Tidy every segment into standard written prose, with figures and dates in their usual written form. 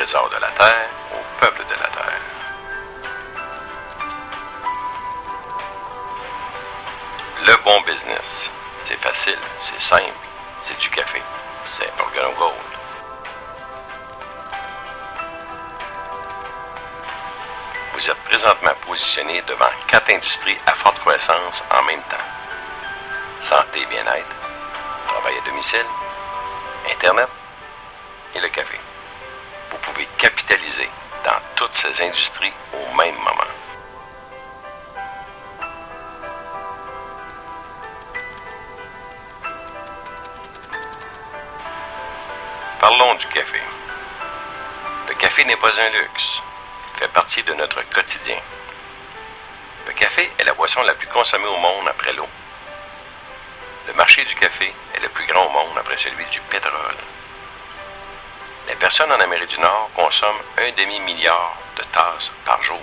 trésors de la terre au peuple de la terre. Le bon business, c'est facile, c'est simple, c'est du café, c'est OrganoGold. Vous êtes présentement positionné devant 4 industries à forte croissance en même temps. Santé et bien-être, travail à domicile, Internet et le café. Vous pouvez capitaliser dans toutes ces industries au même moment. Parlons du café. Le café n'est pas un luxe. Il fait partie de notre quotidien. Le café est la boisson la plus consommée au monde après l'eau. Le marché du café est le plus grand au monde après celui du pétrole. Les personnes en Amérique du Nord consomment 1,5 milliard de tasses par jour.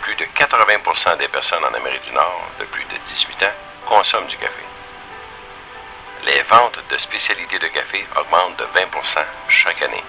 Plus de 80% des personnes en Amérique du Nord de plus de 18 ans consomment du café. Les ventes de spécialités de café augmentent de 20% chaque année.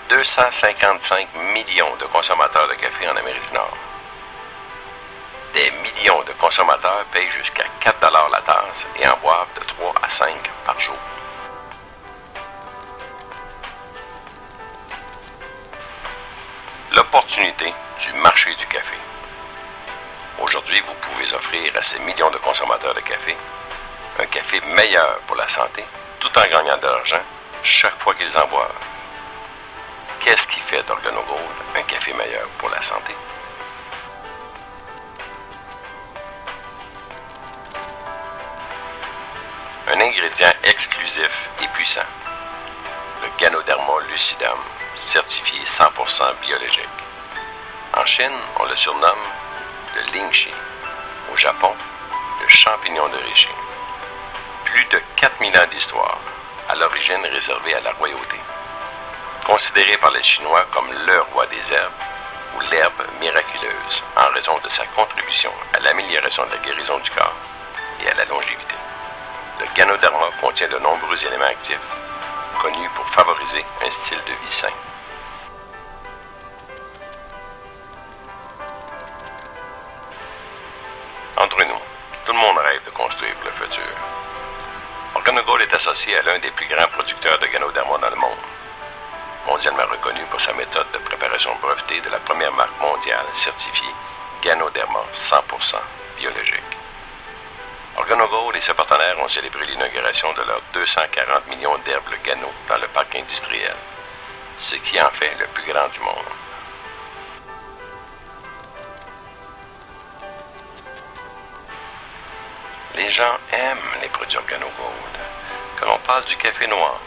255 millions de consommateurs de café en Amérique du Nord. Des millions de consommateurs payent jusqu'à 4 $ la tasse et en boivent de 3 à 5 par jour. L'opportunité du marché du café. Aujourd'hui, vous pouvez offrir à ces millions de consommateurs de café un café meilleur pour la santé, tout en gagnant de l'argent chaque fois qu'ils en boivent. Qu'est-ce qui fait d'OrganoGold un café meilleur pour la santé? Un ingrédient exclusif et puissant, le Ganoderma lucidum, certifié 100% biologique. En Chine, on le surnomme le lingxi. Au Japon, le champignon de Reishi. Plus de 4000 ans d'histoire, à l'origine réservée à la royauté. Considéré par les Chinois comme le roi des herbes ou l'herbe miraculeuse en raison de sa contribution à l'amélioration de la guérison du corps et à la longévité. Le Ganoderma contient de nombreux éléments actifs connus pour favoriser un style de vie sain. Entre nous, tout le monde rêve de construire pour le futur. OrganoGold est associé à l'un des plus grands producteurs de Ganoderma dans le monde. Mondialement reconnu pour sa méthode de préparation brevetée de la première marque mondiale certifiée Ganoderma 100% biologique. OrganoGold et ses partenaires ont célébré l'inauguration de leurs 240 millions d'herbes Gano dans le parc industriel, ce qui en fait le plus grand du monde. Les gens aiment les produits OrganoGold. Que l'on passe du café noir,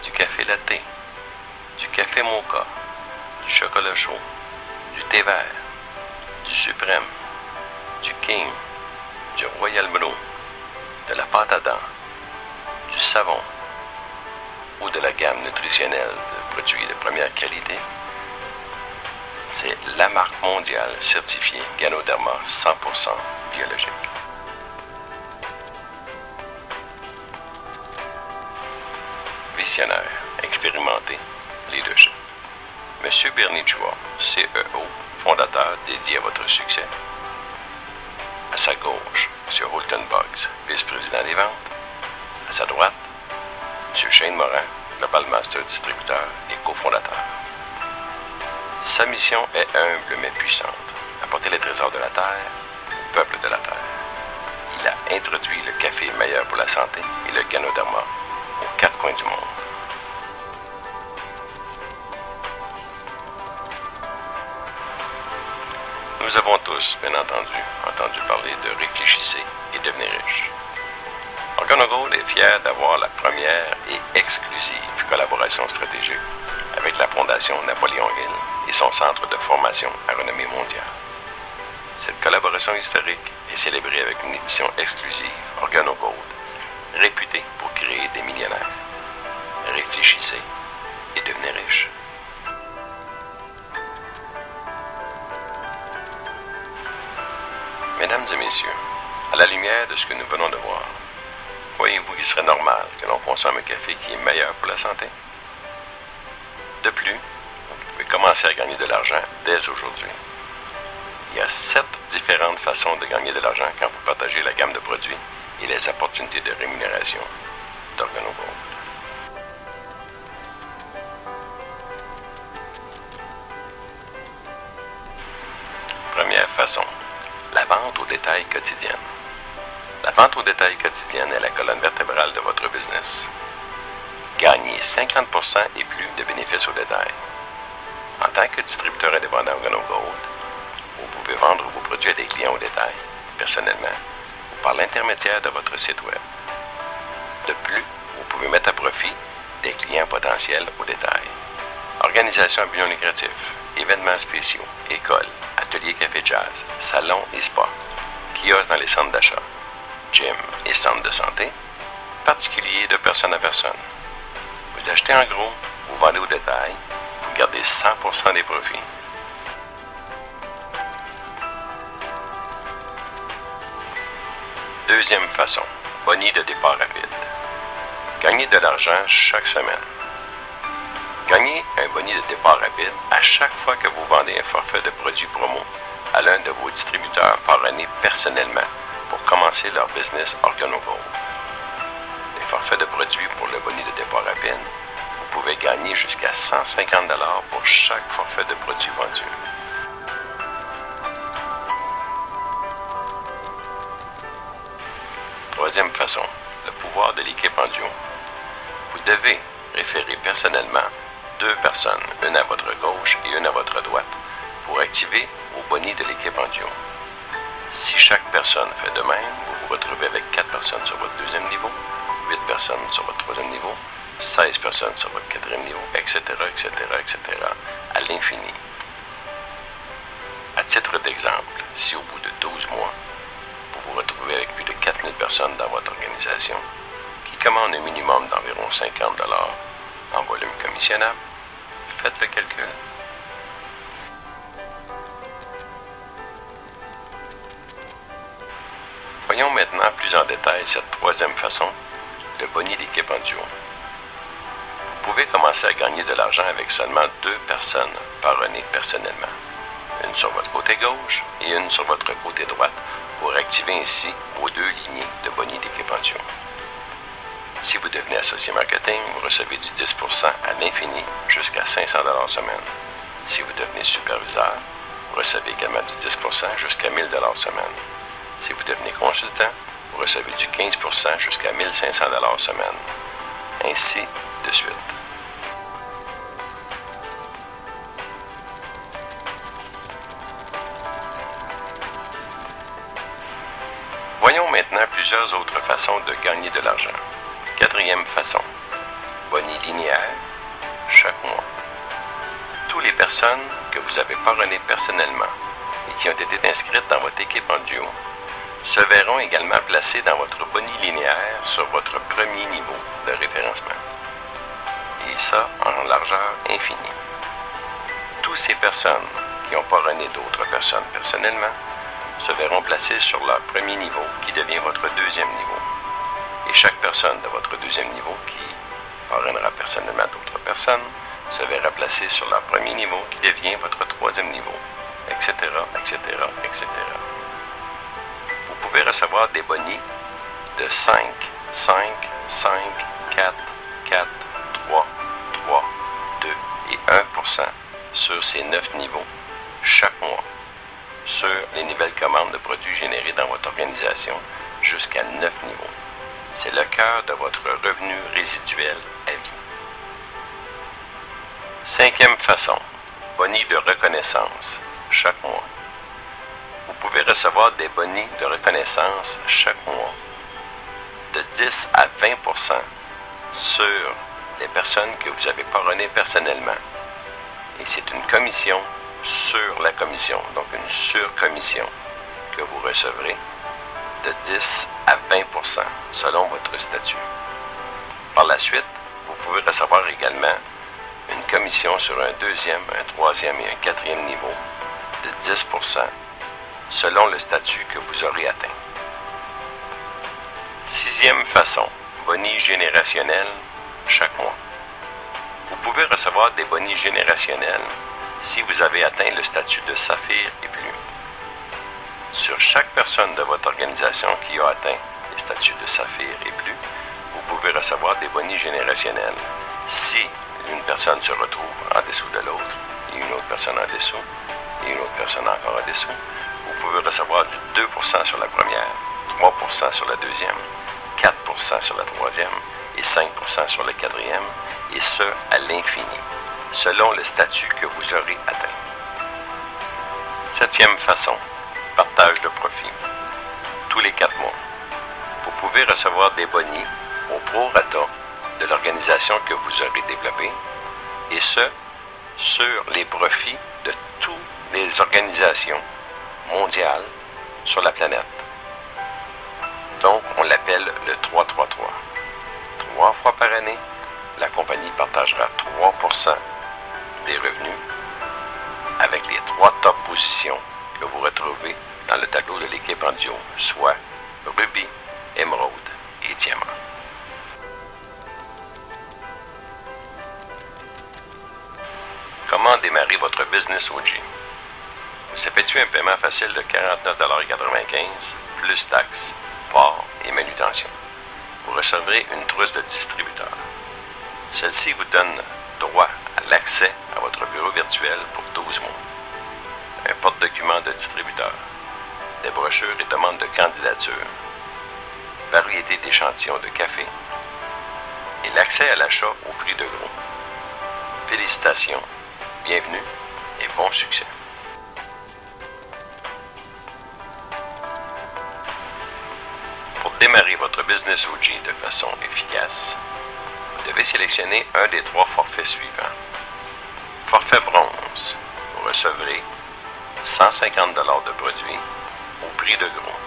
du café latte, du café mocha, du chocolat chaud, du thé vert, du suprême, du king, du royal blue, de la pâte à dents, du savon ou de la gamme nutritionnelle de produits de première qualité. C'est la marque mondiale certifiée Ganoderma 100% biologique. Visionnaire, expérimenté, leadership. Monsieur Bernie Chua, CEO, fondateur dédié à votre succès. À sa gauche, M. Holton Boggs, vice-président des ventes. À sa droite, M. Shane Morin, Global Master Distributeur et cofondateur. Sa mission est humble mais puissante, apporter les trésors de la terre au peuple de la terre. Il a introduit le café meilleur pour la santé et le Ganoderma aux 4 coins du monde. Nous avons tous, bien entendu parler de Réfléchissez et devenez riche. OrganoGold est fier d'avoir la première et exclusive collaboration stratégique avec la Fondation Napoléon Hill et son centre de formation à renommée mondiale. Cette collaboration historique est célébrée avec une édition exclusive OrganoGold, réputée pour créer des millionnaires. Réfléchissez et devenez riche. Mesdames et messieurs, à la lumière de ce que nous venons de voir, croyez-vous qu'il serait normal que l'on consomme un café qui est meilleur pour la santé? De plus, vous pouvez commencer à gagner de l'argent dès aujourd'hui. Il y a 7 différentes façons de gagner de l'argent quand vous partagez la gamme de produits et les opportunités de rémunération d'OrganoGold. Première façon, la vente au détail quotidienne. La vente au détail quotidienne est la colonne vertébrale de votre business. Gagnez 50% et plus de bénéfices au détail. En tant que distributeur indépendant OrganoGold, vous pouvez vendre vos produits à des clients au détail, personnellement, ou par l'intermédiaire de votre site web. De plus, vous pouvez mettre à profit des clients potentiels au détail. Organisation à but non lucratif, événements spéciaux, écoles, ateliers café jazz, salons et spa, kiosques dans les centres d'achat, gym et centres de santé, particuliers de personne à personne. Vous achetez en gros, vous vendez au détail, vous gardez 100% des profits. Deuxième façon, boni de départ rapide. Gagnez de l'argent chaque semaine. Gagnez un boni de départ rapide à chaque fois que vous vendez un forfait de produits promo à l'un de vos distributeurs parrainés personnellement pour commencer leur business OrganoGold. Les forfaits de produits pour le boni de départ rapide, vous pouvez gagner jusqu'à 150$ pour chaque forfait de produits vendu. Troisième façon, le pouvoir de l'équipe en duo. Vous devez référer personnellement 2 personnes, une à votre gauche et une à votre droite, pour activer vos bonnies de l'équipe en duo. Si chaque personne fait de même, vous vous retrouvez avec 4 personnes sur votre deuxième niveau, 8 personnes sur votre troisième niveau, 16 personnes sur votre quatrième niveau, etc., etc., etc., à l'infini. À titre d'exemple, si au bout de 12 mois, vous vous retrouvez avec plus de 4000 personnes dans votre organisation, qui commandent un minimum d'environ 50$ en volume commissionnable, faites le calcul. Voyons maintenant plus en détail cette troisième façon, le boni d'équipe en duo. Vous pouvez commencer à gagner de l'argent avec seulement 2 personnes parrainées personnellement, une sur votre côté gauche et une sur votre côté droite, pour activer ainsi vos 2 lignées de boni d'équipe en duo. Si vous devenez associé marketing, vous recevez du 10% à l'infini jusqu'à 500$ semaine. Si vous devenez superviseur, vous recevez également du 10% jusqu'à 1000$ semaine. Si vous devenez consultant, vous recevez du 15% jusqu'à 1500$ semaine. Ainsi de suite. Voyons maintenant plusieurs autres façons de gagner de l'argent. Quatrième façon, boni linéaire chaque mois. Toutes les personnes que vous avez parrainées personnellement et qui ont été inscrites dans votre équipe en duo se verront également placées dans votre boni linéaire sur votre premier niveau de référencement. Et ça en largeur infinie. Toutes ces personnes qui ont parrainé d'autres personnes personnellement se verront placées sur leur premier niveau qui devient votre deuxième niveau. Et chaque personne de votre deuxième niveau qui parrainera personnellement d'autres personnes se verra placée sur leur premier niveau qui devient votre troisième niveau, etc., etc., etc. Vous pouvez recevoir des bonis de 5, 5, 5, 4, 4, 3, 3, 2 et 1% sur ces 9 niveaux chaque mois sur les nouvelles commandes de produits générés dans votre organisation jusqu'à 9 niveaux. C'est le cœur de votre revenu résiduel à vie. Cinquième façon, boni de reconnaissance chaque mois. Vous pouvez recevoir des bonis de reconnaissance chaque mois de 10 à 20% sur les personnes que vous avez parrainées personnellement. Et c'est une commission sur la commission, donc une surcommission que vous recevrez de 10 à 20% selon votre statut. Par la suite, vous pouvez recevoir également une commission sur un deuxième, un troisième et un quatrième niveau de 10% selon le statut que vous aurez atteint. Sixième façon, boni générationnel chaque mois. Vous pouvez recevoir des bonnies générationnels si vous avez atteint le statut de saphir et plus. Sur chaque personne de votre organisation qui a atteint le statut de saphir et plus, vous pouvez recevoir des bonnies générationnels. Si une personne se retrouve en dessous de l'autre, et une autre personne en dessous, et une autre personne encore en dessous, vous pouvez recevoir du 2% sur la première, 3% sur la deuxième, 4% sur la troisième et 5% sur la quatrième, et ce, à l'infini, selon le statut que vous aurez atteint. Septième façon, partage de profit. Tous les 4 mois, vous pouvez recevoir des bonnies au prorata de l'organisation que vous aurez développée, et ce, sur les profits de toutes les organisations mondiales sur la planète. Donc, on l'appelle le 333. 3 fois par année, la compagnie partagera 3% des revenus avec les 3 top positions que vous retrouvez dans le tableau de l'équipe en duo, soit rubis, émeraude et diamant. Comment démarrer votre business OG? Vous effectuez un paiement facile de 49,95$ plus taxes, port et manutention. Vous recevrez une trousse de distributeur. Celle-ci vous donne droit à l'accès à votre bureau virtuel pour 12 mois. Un porte-document de distributeur, des brochures et demandes de candidature, variété d'échantillons de café et l'accès à l'achat au prix de gros. Félicitations, bienvenue et bon succès. Pour démarrer votre business OG de façon efficace, vous devez sélectionner un des 3 forfaits suivants. Forfait bronze, vous recevrez 150$ de produits au prix de gros.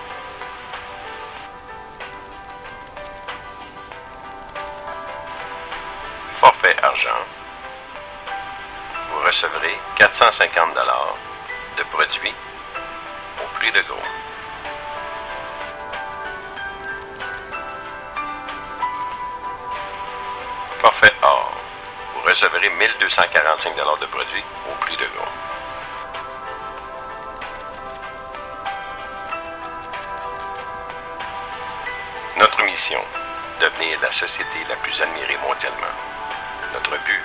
Forfait argent, vous recevrez 450$ de produits au prix de gros. Forfait or, vous recevrez 1245$ de produits au prix de gros. Notre mission, devenir la société la plus admirée mondialement. Notre but,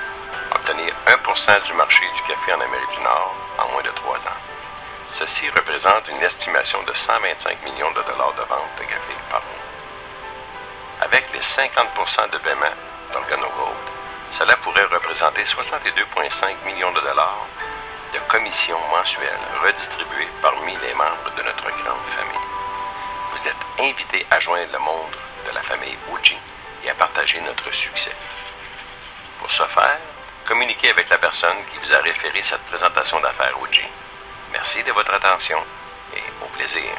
obtenir 1% du marché du café en Amérique du Nord en moins de 3 ans. Ceci représente une estimation de 125 millions de dollars de vente de café par an. Avec les 50% de paiement d'OrganoGold, cela pourrait représenter 62,5 millions de dollars de commissions mensuelles redistribuées parmi les membres de notre grande famille. Vous êtes invités à joindre le monde de la famille OG et à partager notre succès. Pour ce faire, communiquez avec la personne qui vous a référé cette présentation d'affaires OG. Merci de votre attention et au plaisir.